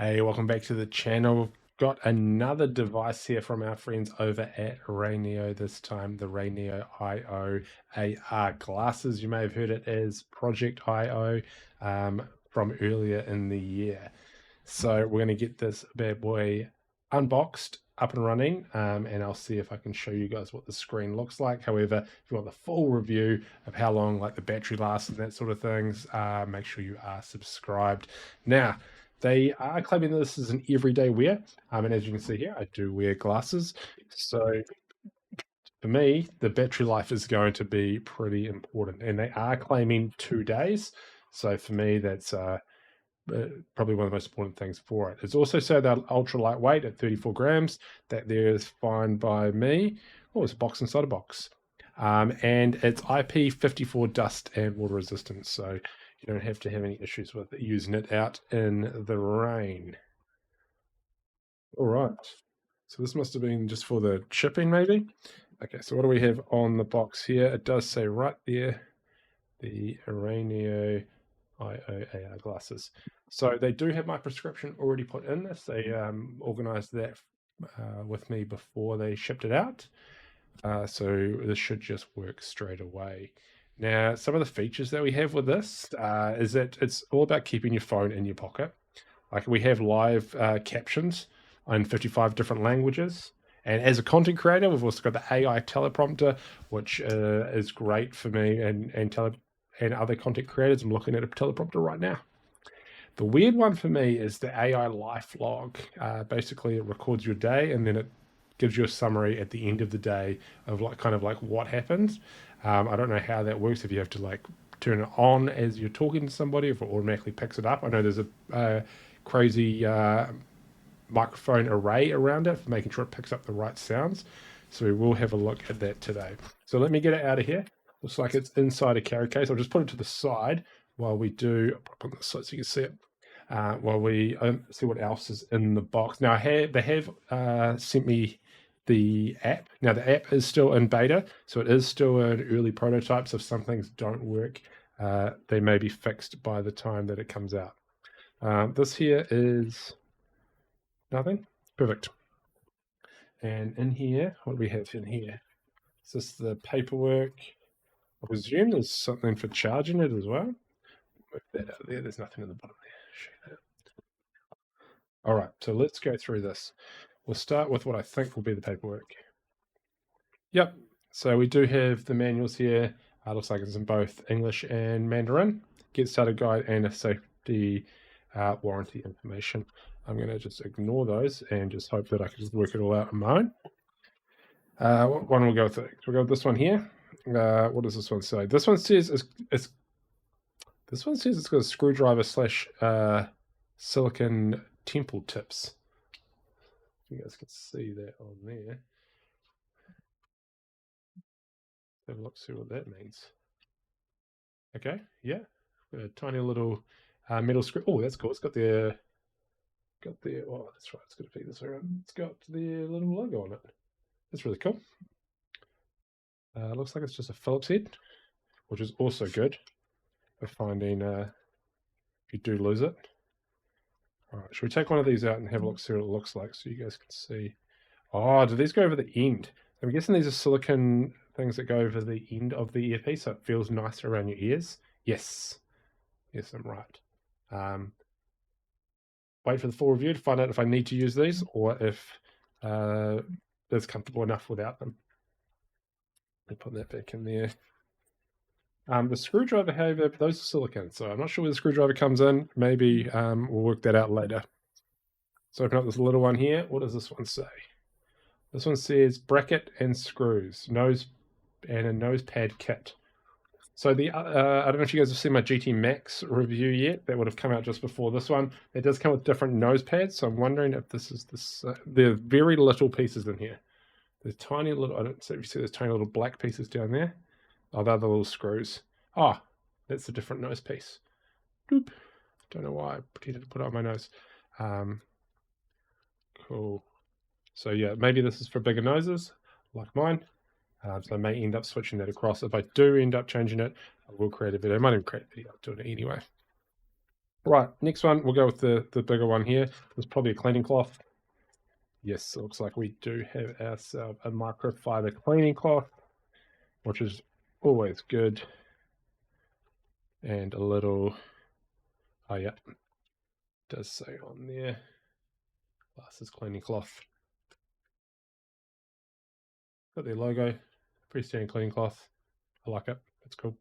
Hey, welcome back to the channel. We've got another device here from our friends over at RayNeo, this time the RayNeo IO AR glasses. You may have heard it as Project IO from earlier in the year. So we're going to get this bad boy unboxed, up and running, and I'll see if I can show you guys what the screen looks like. However, if you want the full review of how long like the battery lasts and that sort of things, make sure you are subscribed. Now, they are claiming that this is an everyday wear, and as you can see here, I do wear glasses. So for me, the battery life is going to be pretty important, and they are claiming 2 days. So for me, that's probably one of the most important things for it. It's also said that ultra lightweight at 34 grams. That there is fine by me. Oh, it's a box inside a box. And it's IP54 dust and water resistant, so you don't have to have any issues with using it out in the rain. All right. So this must have been just for the shipping, maybe. Okay, so what do we have on the box here? It does say right there, the RayNeo IO AR glasses. So they do have my prescription already put in this. They organized that with me before they shipped it out. So this should just work straight away. Now, some of the features that we have with this is that it's all about keeping your phone in your pocket. Like we have live captions in 55 different languages. And as a content creator, we've also got the AI teleprompter, which is great for me and other content creators. I'm looking at a teleprompter right now. The weird one for me is the AI life log. Basically, it records your day and then it gives you a summary at the end of the day of kind of like what happened. I don't know how that works, if you have to like turn it on as you're talking to somebody, if it automatically picks it up. I know there's a crazy microphone array around it for making sure it picks up the right sounds. So we will have a look at that today. So let me get it out of here. Looks like it's inside a carry case. I'll just put it to the side while we do, I'll put it on the side so you can see it, while we see what else is in the box. Now, they have sent me the app. Now, the app is still in beta, so it is still an early prototype. So if some things don't work, they may be fixed by the time that it comes out. This here is nothing. Perfect. And in here, what do we have in here? Is this the paperwork? I presume there's something for charging it as well. Move that out there. There's nothing in the bottom there. All right, so let's go through this. We'll start with what I think will be the paperwork. Yep, so we do have the manuals here. Looks like it's in both English and Mandarin. Get started guide and a safety warranty information. I'm going to just ignore those and just hope that I can just work it all out on my own. What one will go with? We'll go with this one here. What does this one say? This one says it's got a screwdriver slash silicon temple tips. You guys can see that on there. Have a look, see what that means. Okay, yeah, a tiny little metal screw. Oh, that's cool. It's got the oh, that's right. It's got to be this way around. It's got the little logo on it. That's really cool. Looks like it's just a Phillips head, which is also good for finding if you do lose it. All right, should we take one of these out and have a look, see what it looks like, so you guys can see? Oh, do these go over the end? I'm guessing these are silicon things that go over the end of the earpiece, so it feels nicer around your ears. Yes, I'm right. Wait for the full review to find out if I need to use these or if it's comfortable enough without them. Let me put that back in there. The screwdriver, however, those are silicon, so I'm not sure where the screwdriver comes in. Maybe we'll work that out later. So open up this little one here. What does this one say? This one says bracket and screws, nose and a nose pad kit. So the I don't know if you guys have seen my GT Max review yet. That would have come out just before this one. It does come with different nose pads, so I'm wondering if this is this. There are very little pieces in here. There's tiny little. I don't see if you see those tiny little black pieces down there. Oh, they're the little screws. Oh, that's a different nose piece. Doop. Don't know why I pretended to put it on my nose. Cool. So yeah, maybe this is for bigger noses, like mine. So I may end up switching that across. If I do end up changing it, I will create a video. I might even create a video doing it anyway. Right, next one, we'll go with the bigger one here. There's probably a cleaning cloth. Yes, it looks like we do have ourselves a microfiber cleaning cloth, which is always good. And a little, oh yeah, it does say on there, glasses cleaning cloth. Got their logo, freestanding cleaning cloth. I like it, it's cool.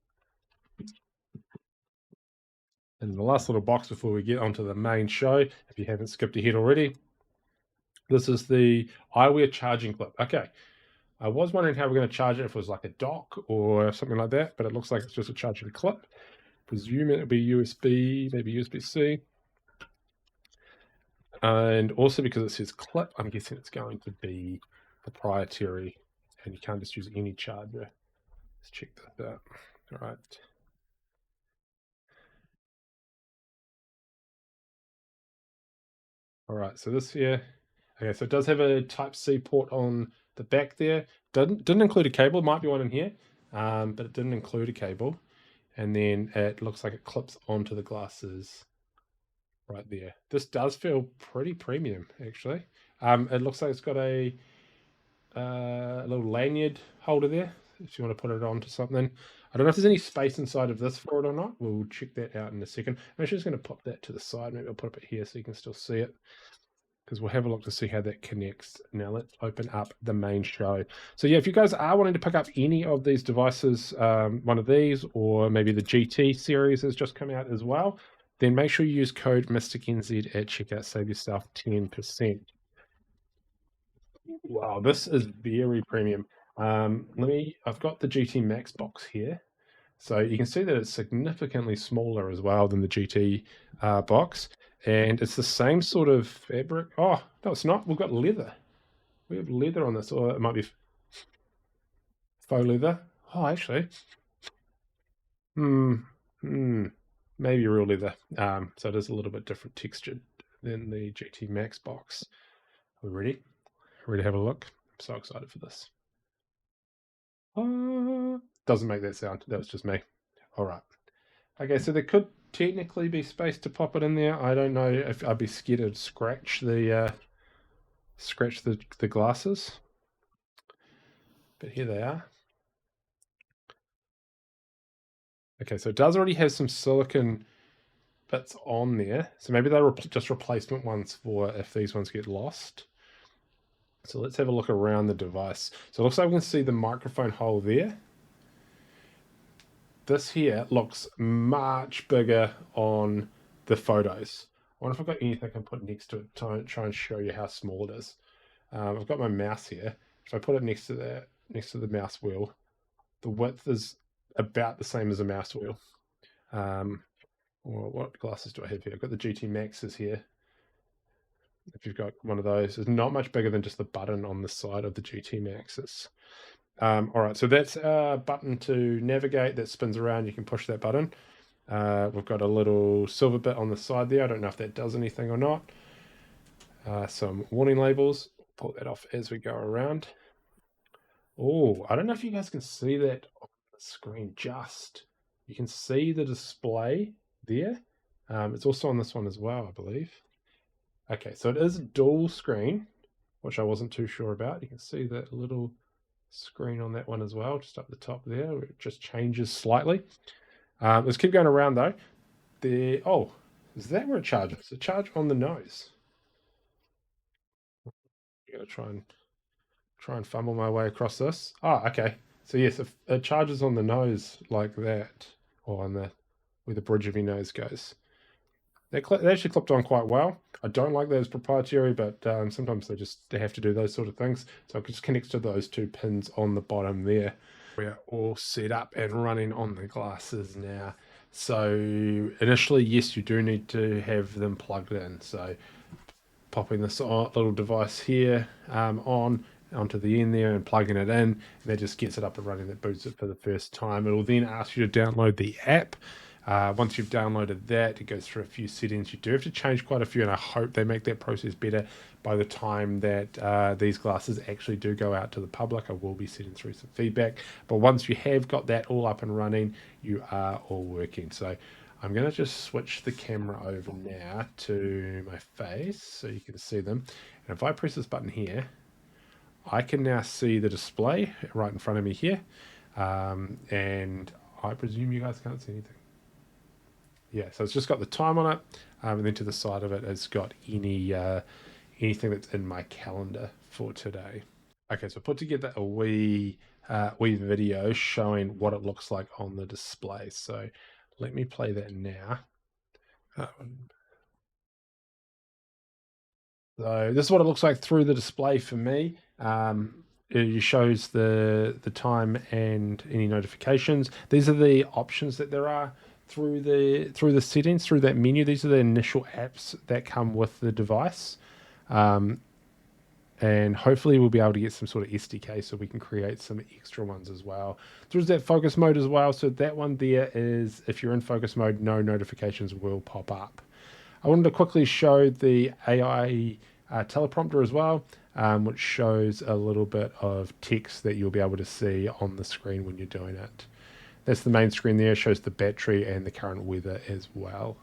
And the last little box before we get onto the main show, if you haven't skipped ahead already, this is the eyewear charging clip. Okay, I was wondering how we're going to charge it, if it was like a dock or something like that, but it looks like it's just a charging clip. Presume it'll be USB, maybe USB-C. And also because it says clip, I'm guessing it's going to be proprietary and you can't just use any charger. Let's check that out. All right. All right, so this here, okay, so it does have a Type-C port on the back there. Didn't include a cable, might be one in here, but it didn't include a cable. And then it looks like it clips onto the glasses right there. This does feel pretty premium, actually. It looks like it's got a little lanyard holder there, if you want to put it onto something. I don't know if there's any space inside of this for it or not. We'll check that out in a second. I'm actually just going to pop that to the side. Maybe I'll put it here so you can still see it, because we'll have a look to see how that connects. Now let's open up the main show. So yeah, if you guys are wanting to pick up any of these devices, one of these, or maybe the GT series has just come out as well, then make sure you use code MysticNZ at checkout. Save yourself 10%. Wow, this is very premium. I've got the GT Max box here. So you can see that it's significantly smaller as well than the GT box. And it's the same sort of fabric. Oh, no, it's not. We've got leather. We have leather on this, or it might be faux leather. Oh, actually. Maybe real leather. So it is a little bit different textured than the GT Max box. Are we ready? Ready to have a look? I'm so excited for this. Doesn't make that sound. That was just me. All right. Okay, so there could technically be space to pop it in there. I don't know if I'd be scared to scratch the glasses. But here they are. Okay, so it does already have some silicone bits on there. So maybe they're just replacement ones for if these ones get lost. So let's have a look around the device. So it looks like we can see the microphone hole there. This here looks much bigger on the photos. I wonder if I've got anything I can put next to it to try and show you how small it is. I've got my mouse here. If I put it next to the mouse wheel, the width is about the same as a mouse wheel. Or what glasses do I have here? I've got the GT Maxes here. If you've got one of those, it's not much bigger than just the button on the side of the GT Maxes. All right, so that's a button to navigate that spins around. You can push that button. We've got a little silver bit on the side there. I don't know if that does anything or not. Some warning labels. Pull that off as we go around. Oh, I don't know if you guys can see that on the screen just. You can see the display there. It's also on this one as well, I believe. Okay, so it is a dual screen, which I wasn't too sure about. You can see that little screen on that one as well, just up the top there, where it just changes slightly. Let's keep going around though. Oh, is that where it charges? It charge on the nose. I'm gonna try and fumble my way across this. Oh, okay. So yes, it charges on the nose like that, or on the where the bridge of your nose goes. They actually clipped on quite well. I don't like those proprietary, but sometimes they have to do those sort of things. So it just connects to those two pins on the bottom there. We're all set up and running on the glasses now. So initially, yes, you do need to have them plugged in. So popping this little device here onto the end there and plugging it in, that just gets it up and running. That boots it for the first time. It will then ask you to download the app. Once you've downloaded that, it goes through a few settings. You do have to change quite a few, and I hope they make that process better by the time that these glasses actually do go out to the public. I will be sending through some feedback. But once you have got that all up and running, you are all working. So I'm going to just switch the camera over now to my face so you can see them. And if I press this button here, I can now see the display right in front of me here. And I presume you guys can't see anything. Yeah, so it's just got the time on it. And then to the side of it, it's got anything that's in my calendar for today. Okay, so I put together a wee video showing what it looks like on the display. So let me play that now. So this is what it looks like through the display for me. It shows the time and any notifications. These are the options that there are through the settings, through that menu. These are the initial apps that come with the device. And hopefully we'll be able to get some sort of SDK so we can create some extra ones as well. There's that focus mode as well. So that one there is, if you're in focus mode, no notifications will pop up. I wanted to quickly show the AI teleprompter as well, which shows a little bit of text that you'll be able to see on the screen when you're doing it. That's the main screen there, shows the battery and the current weather as well.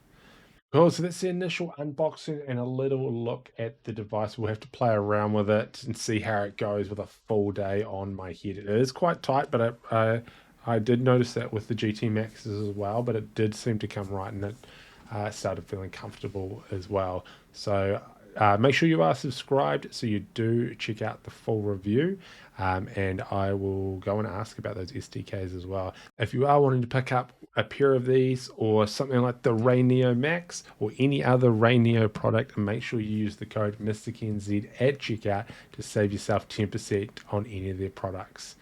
Cool, so that's the initial unboxing and a little look at the device. We'll have to play around with it and see how it goes with a full day on my head. It is quite tight, but I did notice that with the GT Maxes as well, but it did seem to come right and it started feeling comfortable as well. So make sure you are subscribed so you do check out the full review, and I will go and ask about those SDKs as well. If you are wanting to pick up a pair of these or something like the RayNeo Max or any other RayNeo product, make sure you use the code MysticNZ at checkout to save yourself 10% on any of their products.